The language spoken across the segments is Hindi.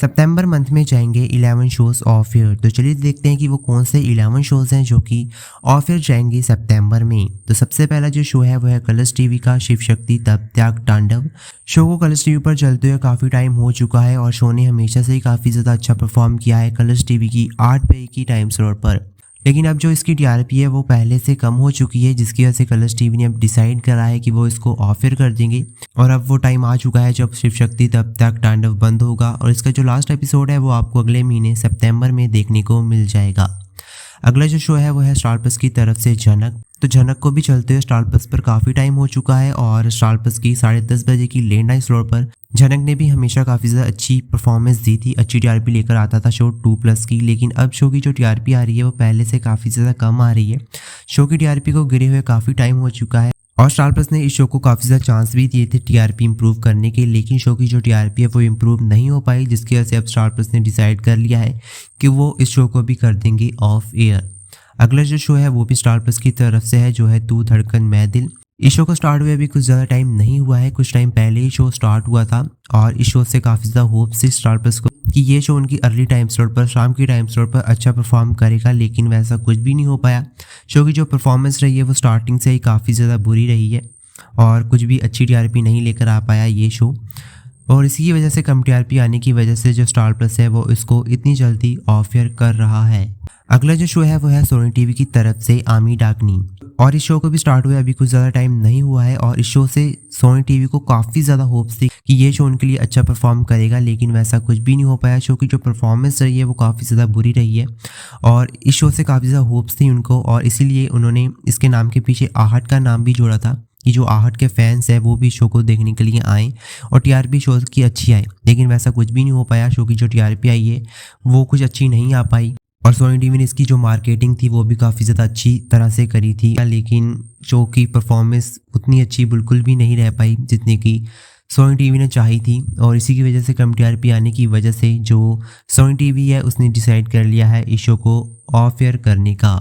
सितंबर मंथ में जाएंगे 11 शोज ऑफ एयर। तो चलिए देखते हैं कि वो कौन से 11 शोज हैं जो कि ऑफ एयर जाएंगे सितंबर में। तो सबसे पहला जो शो है वो है कलर्स टीवी का शिव शक्ति तब त्याग तांडव। शो को कलर्स टीवी पर चलते हुए काफ़ी टाइम हो चुका है और शो ने हमेशा से ही काफ़ी ज़्यादा अच्छा परफॉर्म किया है कलर्स टीवी की 8 पे की टाइम स्लॉट पर। लेकिन अब जो इसकी टीआरपी है वो पहले से कम हो चुकी है, जिसकी वजह से कलर्स टीवी ने अब डिसाइड करा है कि वो इसको ऑफ एयर कर देंगे। और अब वो टाइम आ चुका है जब शिव शक्ति तब तक तांडव बंद होगा और इसका जो लास्ट एपिसोड है वो आपको अगले महीने सितंबर में देखने को मिल जाएगा। अगला जो शो है वो है स्टार प्लस की तरफ से झनक। तो झनक को भी चलते हुए स्टार प्लस पर काफ़ी टाइम हो चुका है और स्टार प्लस की 10:30 बजे की लेट नाइट स्लॉट पर झनक ने भी हमेशा काफ़ी ज़्यादा अच्छी परफॉर्मेंस दी थी। अच्छी टीआरपी लेकर आता था शो 2+ की। लेकिन अब शो की जो टीआरपी आ रही है वो पहले से काफ़ी ज़्यादा कम आ रही है। शो की टीआरपी को गिरे हुए काफ़ी टाइम हो चुका है और स्टार प्लस ने इस शो को काफ़ी ज़्यादा चांस भी दिए थे टीआरपी इंप्रूव करने के, लेकिन शो की जो टीआरपी है वो इंप्रूव नहीं हो पाई, जिसकी वजह से अब स्टार प्लस ने डिसाइड कर लिया है कि वो इस शो को भी कर देंगे ऑफ एयर। अगला जो शो है वो भी स्टार प्लस की तरफ से है जो है तू धड़कन मैं दिल। इस शो को स्टार्ट हुए अभी कुछ ज़्यादा टाइम नहीं हुआ है, कुछ टाइम पहले ही शो स्टार्ट हुआ था और इस शो से काफ़ी ज़्यादा होप थी स्टार प्लस को कि ये शो उनकी अर्ली टाइम स्लॉट पर, शाम की टाइम स्लॉट पर अच्छा परफॉर्म करेगा, लेकिन वैसा कुछ भी नहीं हो पाया। शो की जो परफॉर्मेंस रही है वो स्टार्टिंग से ही काफ़ी ज़्यादा बुरी रही है और कुछ भी अच्छी टीआरपी नहीं लेकर आ पाया ये शो। और इसी की वजह से कम टीआरपी आने की वजह से जो स्टार प्लस है वो इसको इतनी जल्दी ऑफ एयर कर रहा है। अगला जो शो है वो है सोनी टीवी की तरफ से आमी डाकनी। और इस शो को भी स्टार्ट हुए अभी कुछ ज़्यादा टाइम नहीं हुआ है और इस शो से सोनी टीवी को काफ़ी ज़्यादा होप्स थी कि ये शो उनके लिए अच्छा परफॉर्म करेगा, लेकिन वैसा कुछ भी नहीं हो पाया। शो की जो परफॉर्मेंस रही है वो काफ़ी ज़्यादा बुरी रही है और इस शो से काफ़ी ज़्यादा होप्स थी उनको और इसीलिए उन्होंने इसके नाम के पीछे आहट का नाम भी जोड़ा था कि जो आहट के फैंस है वो भी शो को देखने के लिए आए और टीआरपी शो की अच्छी आए, लेकिन वैसा कुछ भी नहीं हो पाया। शो की जो टीआरपी आई है वो कुछ अच्छी नहीं आ पाई और सोनी टीवी ने इसकी जो मार्केटिंग थी वो भी काफ़ी ज़्यादा अच्छी तरह से करी थी, लेकिन शो की परफॉर्मेंस उतनी अच्छी बिल्कुल भी नहीं रह पाई जितनी कि सोनी टीवी ने चाही थी। और इसी की वजह से कम टीआरपी आने की वजह से जो सोनी टीवी है उसने डिसाइड कर लिया है इस शो को ऑफ एयर करने का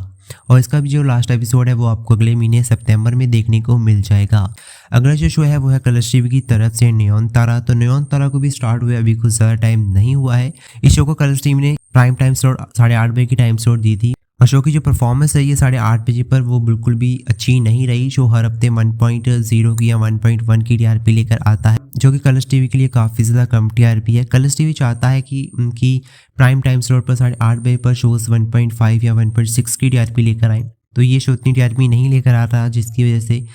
और इसका भी जो लास्ट एपिसोड है वो आपको अगले महीने सितंबर में देखने को मिल जाएगा। अगला जो शो है वो है कलर्स टीवी की तरफ से नेऑन तारा। तो नेऑन तारा को भी स्टार्ट हुए अभी कुछ ज़्यादा टाइम नहीं हुआ है। इस शो को कलर्स टीवी ने प्राइम टाइम स्लॉट 8:30 बजे की टाइम स्लॉट दी थी और शो की जो परफॉर्मेंस रही है 8:30 बजे पर वो बिल्कुल भी अच्छी नहीं रही। शो हर हफ्ते 1.0 की या 1.1 की टीआरपी लेकर आता है, जो कि कलर्स टीवी के लिए काफ़ी ज़्यादा कम टीआरपी है। कलर्स टीवी चाहता है कि उनकी प्राइम टाइम स्लॉट पर 8:30 बजे पर शोज़ 1.5 या 1.6 की टीआरपी लेकर आए, तो ये शो उतनी टीआरपी नहीं लेकर आ रहा, जिसकी वजह से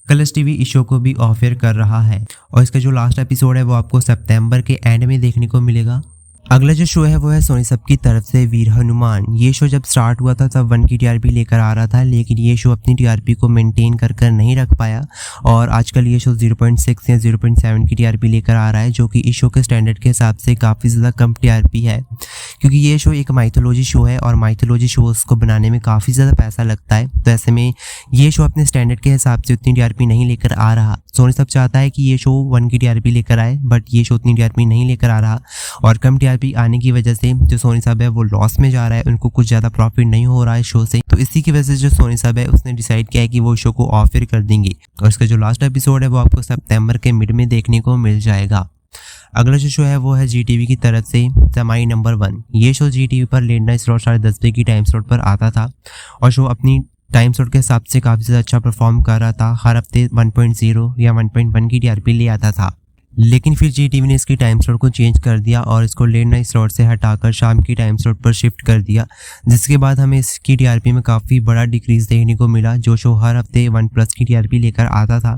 कलर्स टीवी इस शो को भी ऑफ एयर कर रहा है और इसका जो लास्ट एपिसोड है वो आपको सितंबर के एंड में देखने को मिलेगा। अगला जो शो है वो है सोनी सब की तरफ से वीर हनुमान। ये शो जब स्टार्ट हुआ था तब 1 की टीआरपी लेकर आ रहा था, लेकिन ये शो अपनी टीआरपी को मेंटेन कर नहीं रख पाया और आजकल ये शो 0.6 या 0.7 की टीआरपी लेकर आ रहा है, जो कि इस शो के स्टैंडर्ड के हिसाब से काफ़ी ज़्यादा कम टीआरपी है, क्योंकि ये शो एक माइथोलॉजी शो है और माइथोलॉजी शोज़ को बनाने में काफ़ी ज़्यादा पैसा लगता है। तो ऐसे में ये शो अपने स्टैंडर्ड के हिसाब से उतनी टीआरपी नहीं लेकर आ रहा। सोनी सब चाहता है कि ये शो 1 की टीआरपी लेकर आए, बट ये शो उतनी टीआरपी नहीं लेकर आ रहा और कम टीआरपी आने की वजह से जो सोनी सब है वो लॉस में जा रहा है, उनको कुछ ज़्यादा प्रॉफिट नहीं हो रहा है शो से। तो इसी की वजह से जो सोनी सब है उसने डिसाइड किया है कि वो शो को ऑफ एयर कर देंगे और इसका जो लास्ट एपिसोड है वो आपको सितंबर के मिड में देखने को मिल जाएगा। अगला जो शो है वो है जी टीवी की तरफ से समाई नंबर 1। ये शो जी टीवी पर लेट नाइट स्लॉट 10:30 बजे की टाइम स्लॉट पर आता था और शो अपनी टाइम स्लॉट के हिसाब से काफ़ी ज़्यादा अच्छा परफॉर्म कर रहा था। हर हफ्ते 1.0 या 1.1 की टीआरपी ले आता था, लेकिन फिर जी टीवी ने इसकी टाइम स्लॉट को चेंज कर दिया और इसको लेट नाइट स्लॉट से हटाकर शाम की टाइम स्लॉट पर शिफ्ट कर दिया, जिसके बाद हमें इसकी टीआरपी में काफ़ी बड़ा डिक्रीज देखने को मिला। जो शो हर हफ्ते 1+ की टीआरपी लेकर आता था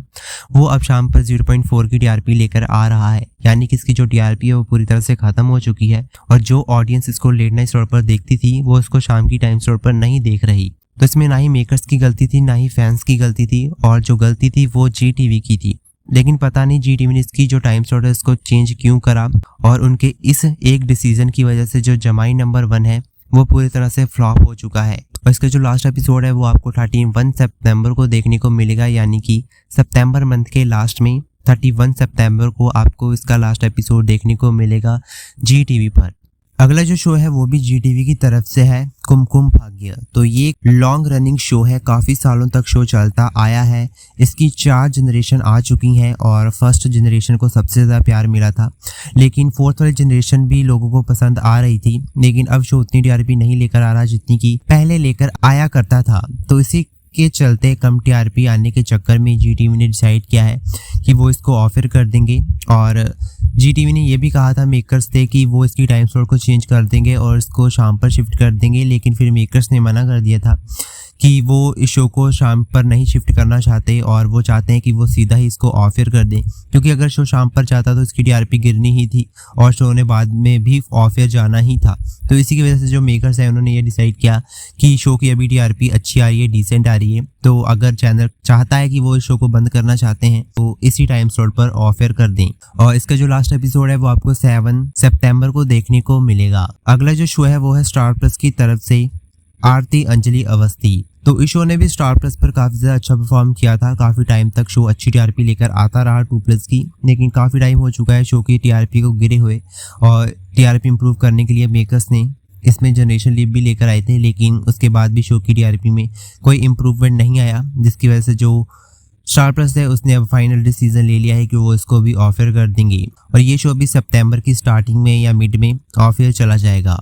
वो अब शाम पर 0.4 की टीआरपी लेकर आ रहा है, यानी कि इसकी जो टीआरपी है वो पूरी तरह से ख़त्म हो चुकी है और जो ऑडियंस इसको लेट नाइट स्लॉट पर देखती थी वो इसको शाम की टाइम स्लॉट पर नहीं देख रही। तो इसमें ना ही मेकर्स की गलती थी ना ही फैंस की गलती थी और जो गलती थी वो जी टीवी की थी, लेकिन पता नहीं जी टीवी ने इसकी जो टाइम स्लॉट है इसको चेंज क्यों करा और उनके इस एक डिसीजन की वजह से जो जमाई नंबर 1 है वो पूरी तरह से फ्लॉप हो चुका है और इसका जो लास्ट एपिसोड है वो आपको 31 सितंबर को देखने को मिलेगा, यानी कि सितंबर मंथ के लास्ट में 31 सितंबर को आपको इसका लास्ट एपिसोड देखने को मिलेगा जी टीवी पर। अगला जो शो है वो भी जी टीवी की तरफ से है, कुमकुम भाग्य। तो ये एक लॉन्ग रनिंग शो है, काफ़ी सालों तक शो चलता आया है। इसकी 4 जनरेशन आ चुकी हैं और फर्स्ट जनरेशन को सबसे ज़्यादा प्यार मिला था, लेकिन फोर्थ वाली जनरेशन भी लोगों को पसंद आ रही थी। लेकिन अब शो उतनी टीआरपी नहीं लेकर आ रहा जितनी की पहले लेकर आया करता था। तो इसी के चलते कम टीआरपी आने के चक्कर में जी टीवी ने डिसाइड किया है कि वो इसको ऑफर कर देंगे। और जी टीवी ने ये भी कहा था मेकर्स थे कि वो इसकी टाइम स्लॉट को चेंज कर देंगे और इसको शाम पर शिफ्ट कर देंगे, लेकिन फिर मेकर्स ने मना कर दिया था कि वो इस शो को शाम पर नहीं शिफ्ट करना चाहते और वो चाहते हैं कि वो सीधा ही इसको ऑफर कर दें, क्योंकि अगर शो शाम पर जाता तो इसकी टीआरपी गिरनी ही थी और शो ने बाद में भी ऑफर जाना ही था। तो इसी की वजह से जो मेकर्स हैं उन्होंने ये डिसाइड किया कि शो की अभी टीआरपी अच्छी आ रही है, डिसेंट आ रही है, तो अगर चैनल चाहता है कि वो इस शो को बंद करना चाहते हैं तो इसी टाइम स्लॉट पर ऑफर कर दें। और इसका जो लास्ट एपिसोड है वो आपको 7 सितंबर को देखने को मिलेगा। अगला जो शो है वो है स्टार प्लस की तरफ से आरती अंजलि अवस्थी। तो इस शो ने भी स्टार प्लस पर काफ़ी ज़्यादा अच्छा परफॉर्म किया था। काफ़ी टाइम तक शो अच्छी टीआरपी लेकर आता रहा 2+ की, लेकिन काफ़ी टाइम हो चुका है शो की टीआरपी को गिरे हुए और टीआरपी इंप्रूव करने के लिए मेकर्स ने इसमें जनरेशन लीप भी लेकर आए थे, लेकिन उसके बाद भी शो की टीआरपी में कोई इम्प्रूवमेंट नहीं आया, जिसकी वजह से जो स्टार प्लस है उसने अब फाइनल डिसीजन ले लिया है कि वो इसको भी ऑफर कर देंगे और ये शो भी सितंबर की स्टार्टिंग में या मिड में ऑफर चला जाएगा।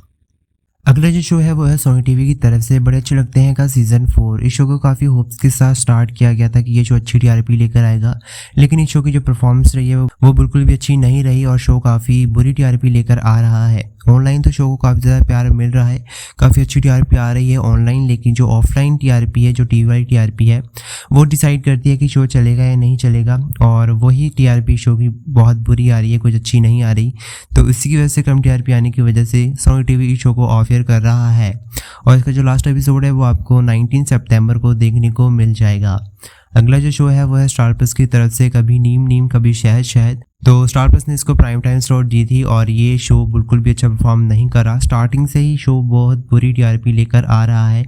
अगला जो शो है वो है सोनी टीवी की तरफ से बड़े अच्छे लगते हैं का सीजन 4। इस शो को काफ़ी होप्स के साथ स्टार्ट किया गया था कि ये शो अच्छी टीआरपी लेकर आएगा, लेकिन इस शो की जो परफॉर्मेंस रही है वो बिल्कुल भी अच्छी नहीं रही और शो काफ़ी बुरी टीआरपी लेकर आ रहा है। ऑनलाइन तो शो को काफ़ी ज़्यादा प्यार मिल रहा है, काफ़ी अच्छी टीआरपी आ रही है ऑनलाइन, लेकिन जो ऑफलाइन टीआरपी है, जो टीवी वाली टीआरपी है, वो डिसाइड करती है कि शो चलेगा या नहीं चलेगा और वही टीआरपी शो की बहुत बुरी आ रही है, कुछ अच्छी नहीं आ रही। तो इसी की वजह से कम टीआरपी आने की वजह से सोनी टीवी इस शो को ऑफर कर रहा है और इसका जो लास्ट एपिसोड है वो आपको 19 सितंबर को देखने को मिल जाएगा। अगला जो शो है वो है स्टार प्लस की तरफ से कभी नीम नीम कभी शहद शहद। तो स्टार प्लस ने इसको प्राइम टाइम स्लॉट दी थी और ये शो बिल्कुल भी अच्छा परफॉर्म नहीं करा। स्टार्टिंग से ही शो बहुत बुरी टीआरपी लेकर आ रहा है।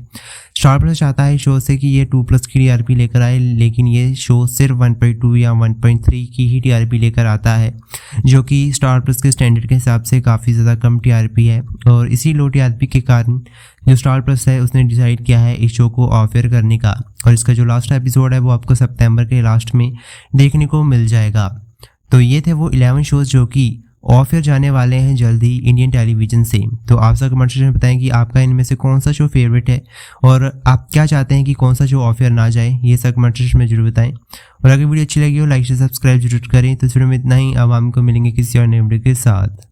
स्टार प्लस चाहता है शो से कि ये 2+ की टीआरपी लेकर आए, लेकिन ये शो सिर्फ 1.2 या 1.3 की ही टीआरपी लेकर आता है, जो कि स्टार प्लस के स्टैंडर्ड के हिसाब से काफ़ी ज़्यादा कम टीआरपी है। और इसी लो टीआरपी के कारण जो स्टार प्लस है उसने डिसाइड किया है इस शो को ऑफर करने का और इसका जो लास्ट एपिसोड है वो आपको सितंबर के लास्ट में देखने को मिल जाएगा। तो ये थे वो 11 शोज़ जो कि ऑफर जाने वाले हैं जल्दी इंडियन टेलीविजन से। तो आप सब कमेंट सेक्शन में बताएं कि आपका इनमें से कौन सा शो फेवरेट है और आप क्या चाहते हैं कि कौन सा शो ऑफर ना जाए, ये सब कमेंट सेक्शन में जरूर बताएं। और अगर वीडियो अच्छी लगी हो लाइक से सब्सक्राइब जरूर करें। तो इस वीडियो में इतना ही, अब हमको मिलेंगे किसी और नए वीडियो के साथ।